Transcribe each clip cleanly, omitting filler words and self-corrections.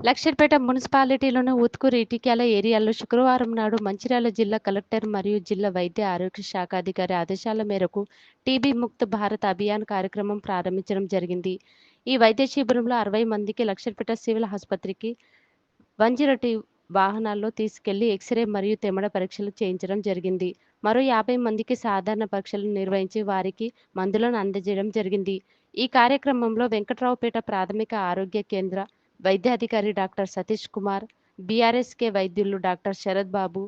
లక్షర్పేట మున్సిపాలిటీలోని ఉత్కూరు, ఇటిక్యాల ఏరియాల్లో శుక్రవారం నాడు మంచిర్యాల జిల్లా కలెక్టర్ మరియు జిల్లా వైద్య ఆరోగ్య శాఖ అధికారి ఆదేశాల మేరకు టీబీ ముక్త్ భారత్ అభియాన్ కార్యక్రమం ప్రారంభించడం జరిగింది. ఈ వైద్య శిబిరంలో 60 మందికి లక్షర్పేట సివిల్ ఆసుపత్రికి 102 వాహనాల్లో తీసుకెళ్లి ఎక్స్రే మరియు తెమ్మడ పరీక్షలు చేయించడం జరిగింది. మరో 50 మందికి సాధారణ పరీక్షలు నిర్వహించి వారికి మందులను అందజేయడం జరిగింది. ఈ కార్యక్రమంలో వెంకట్రావుపేట ప్రాథమిక ఆరోగ్య కేంద్ర వైద్యాధికారి డాక్టర్ సతీష్ కుమార్, బీఆర్ఎస్కే వైద్యులు డాక్టర్ శరత్ బాబు,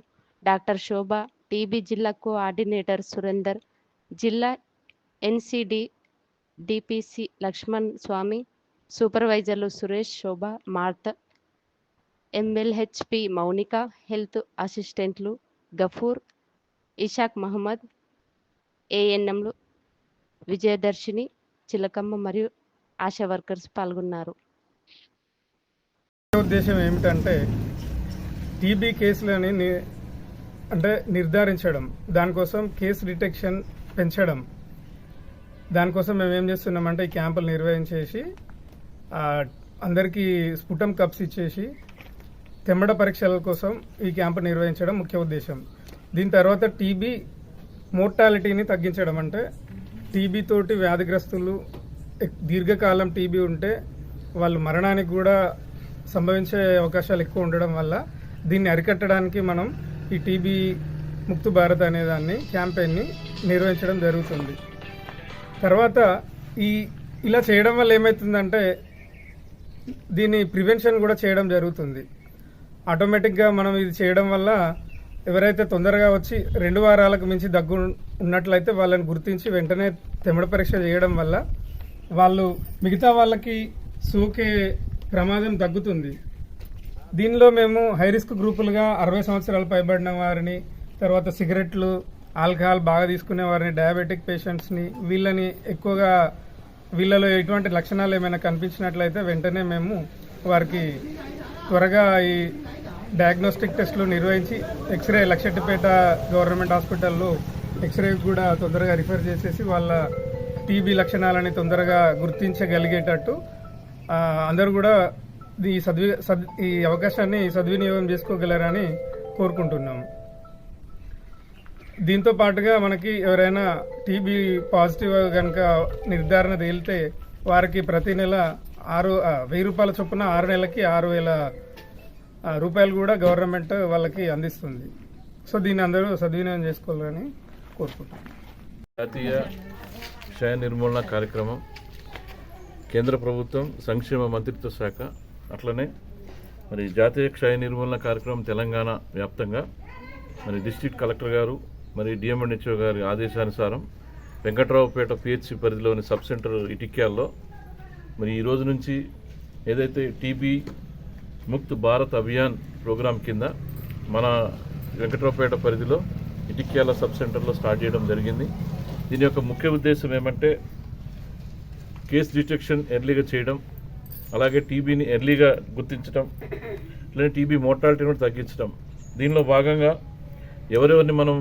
డాక్టర్ శోభ, టీబీ జిల్లా కోఆర్డినేటర్ సురేందర్, జిల్లా ఎన్సిడి డిపిసి లక్ష్మణ్ స్వామి, సూపర్వైజర్లు సురేష్, శోభ, మార్త, ఎంఎల్హెచ్పి మౌనిక, హెల్త్ అసిస్టెంట్లు గఫూర్, ఇషాక్ మహమ్మద్, ఏఎన్ఎంలు విజయదర్శిని, చిలకమ్మ మరియు ఆశా వర్కర్స్ పాల్గొన్నారు. ఉద్దేశం ఏమిటంటే టీబీ కేసులని నిర్ధారించడం, దానికోసం కేసు డిటెక్షన్ పెంచడం. దానికోసం మేము ఏం చేస్తున్నామంటే ఈ క్యాంపులు నిర్వహించేసి అందరికీ స్ఫుటం కప్స్ ఇచ్చేసి తెమ్మడ పరీక్షల కోసం ఈ క్యాంపు నిర్వహించడం ముఖ్య ఉద్దేశం. దీని తర్వాత టీబీ మోర్టాలిటీని తగ్గించడం, అంటే టీబీ తోటి వ్యాధిగ్రస్తులు దీర్ఘకాలం టీబీ ఉంటే వాళ్ళు మరణానికి కూడా సంభవించే అవకాశాలు ఎక్కువ ఉండడం వల్ల దీన్ని అరికట్టడానికి మనం ఈ టీబీ ముక్త్ భారత్ అనే దాన్ని క్యాంపెయిన్ని నిర్వహించడం జరుగుతుంది. తర్వాత ఇలా చేయడం వల్ల ఏమవుతుందంటే దీన్ని ప్రివెన్షన్ కూడా చేయడం జరుగుతుంది. ఆటోమేటిక్గా మనం ఇది చేయడం వల్ల ఎవరైతే తొందరగా వచ్చి 2 వారాలకు మించి దగ్గు ఉన్నట్లయితే వాళ్ళని గుర్తించి వెంటనే తెమ్మడ పరీక్ష చేయడం వల్ల వాళ్ళు మిగతా వాళ్ళకి సోకే ప్రమాదం తగ్గుతుంది. దీనిలో మేము హై రిస్క్ గ్రూపులుగా 60 సంవత్సరాలు పైబడిన వారిని, తర్వాత సిగరెట్లు, ఆల్కహాల్ బాగా తీసుకునే వారిని, డయాబెటిక్ పేషెంట్స్ని, వీళ్ళని ఎక్కువగా వీళ్ళలో ఎటువంటి లక్షణాలు ఏమైనా కనిపించినట్లయితే వెంటనే మేము వారికి త్వరగా ఈ డయాగ్నోస్టిక్ టెస్టులు నిర్వహించి ఎక్స్రే లక్షటిపేట గవర్నమెంట్ హాస్పిటల్లో ఎక్స్రే కూడా తొందరగా రిఫర్ చేసేసి వాళ్ళ టీబీ లక్షణాలని తొందరగా గుర్తించగలిగేటట్టు అందరూ కూడా ఈ అవకాశాన్ని సద్వినియోగం చేసుకోగలరని కోరుకుంటున్నాము. దీంతో పాటుగా మనకి ఎవరైనా టీబీ పాజిటివ్ కనుక నిర్ధారణ తేలితే వారికి ప్రతి నెల 1000 రూపాయల చొప్పున 6 నెలలకి 6000 రూపాయలు కూడా గవర్నమెంట్ వాళ్ళకి అందిస్తుంది. సో దీన్ని అందరూ సద్వినియోగం చేసుకోవాలని కోరుకుంటున్నాం. జాతీయ క్షయ నిర్మూలన కార్యక్రమం కేంద్ర ప్రభుత్వం సంక్షేమ మంత్రిత్వ శాఖ, అట్లనే మరి జాతీయ క్షయ నిర్మూలన కార్యక్రమం తెలంగాణ వ్యాప్తంగా మరి డిస్ట్రిక్ట్ కలెక్టర్ గారు మరి డిఎంఎన్హెచ్ఓ గారి ఆదేశానుసారం వెంకట్రావుపేట పిహెచ్సి పరిధిలోని సబ్ సెంటర్ ఇటిక్యాల్లో మరి ఈ రోజు నుంచి ఏదైతే టీబీ ముక్త్ భారత్ అభియాన్ ప్రోగ్రాం కింద మన వెంకట్రావుపేట పరిధిలో ఇటిక్యాల సబ్ సెంటర్లో స్టార్ట్ చేయడం జరిగింది. దీని యొక్క ముఖ్య ఉద్దేశం ఏమంటే కేస్ డిటెక్షన్ ఎర్లీగా చేయడం, అలాగే టీబీని ఎర్లీగా గుర్తించడం, లేదా టీబీ మోర్టాలిటీని కూడా తగ్గించడం. దీనిలో భాగంగా ఎవరెవరిని మనం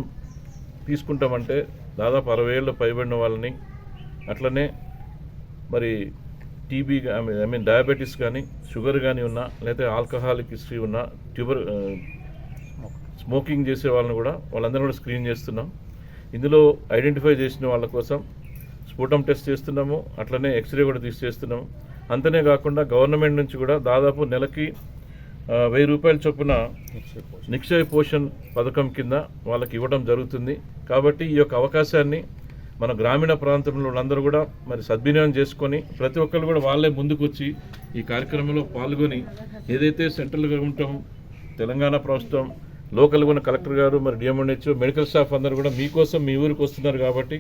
తీసుకుంటామంటే దాదాపు 60 ఏళ్ళు పైబడిన వాళ్ళని, అట్లనే మరి టీబీ డయాబెటీస్ కానీ, షుగర్ కానీ ఉన్నా, లేదా ఆల్కహాలిక్ హిస్టరీ ఉన్నా, స్మోకింగ్ చేసే వాళ్ళని కూడా వాళ్ళందరూ కూడా స్క్రీన్ చేస్తున్నాం. ఇందులో ఐడెంటిఫై చేసిన వాళ్ళ కోసం స్ఫుటం టెస్ట్ చేస్తున్నాము, అట్లనే ఎక్స్రే కూడా చేస్తున్నాము. అంతనే కాకుండా గవర్నమెంట్ నుంచి కూడా దాదాపు నెలకి 1000 రూపాయల చొప్పున నిక్షయ పోషణ్ పథకం కింద వాళ్ళకి ఇవ్వడం జరుగుతుంది. కాబట్టి ఈ యొక్క అవకాశాన్ని మన గ్రామీణ ప్రాంతంలో వాళ్ళందరూ కూడా మరి సద్వినియోగం చేసుకొని ప్రతి ఒక్కరు కూడా వాళ్ళే ముందుకు వచ్చి ఈ కార్యక్రమంలో పాల్గొని ఏదైతే సెంట్రల్ గవర్నమెంట్, తెలంగాణ ప్రభుత్వం, లోకల్ ఉన్న కలెక్టర్ గారు, మరి డిఎంఎన్హెచ్ఓ, మెడికల్ స్టాఫ్ అందరూ కూడా మీకోసం మీ ఊరికి వస్తున్నారు. కాబట్టి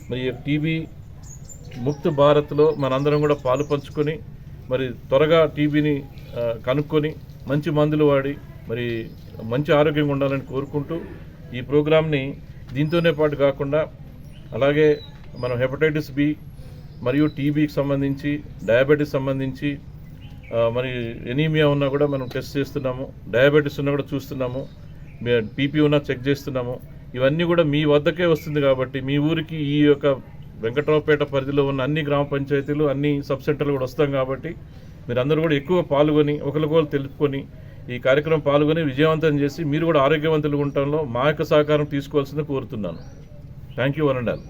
మరి టీబీ ముక్త్ భారత్లో మనందరం కూడా పాలు పంచుకొని మరి త్వరగా టీబీని కనుక్కొని మంచి మందులు వాడి మరి మంచి ఆరోగ్యంగా ఉండాలని కోరుకుంటూ ఈ ప్రోగ్రామ్ని దీంతోనే పాటు కాకుండా అలాగే మనం హెపటైటిస్ బి మరియు టీబీకి సంబంధించి, డయాబెటీస్ సంబంధించి, మరి ఎనీమియా ఉన్నా కూడా మనం టెస్ట్ చేస్తున్నాము, డయాబెటీస్ ఉన్నా కూడా చూస్తున్నాము, బీపీ ఉన్నా చెక్ చేస్తున్నాము. ఇవన్నీ కూడా మీ వద్దకే వస్తుంది. కాబట్టి మీ ఊరికి ఈ యొక్క వెంకట్రావుపేట పరిధిలో ఉన్న అన్ని గ్రామ పంచాయతీలు, అన్ని సబ్ సెంటర్లు కూడా వస్తాం. కాబట్టి మీరందరూ కూడా ఎక్కువ పాల్గొని ఒకరికొకరు తెలుపుకొని ఈ కార్యక్రమం పాల్గొని విజయవంతం చేసి మీరు కూడా ఆరోగ్యవంతులుగా ఉండటంలో మా యొక్క సహకారం తీసుకోవాల్సింది కోరుతున్నాను. Thank you one and all.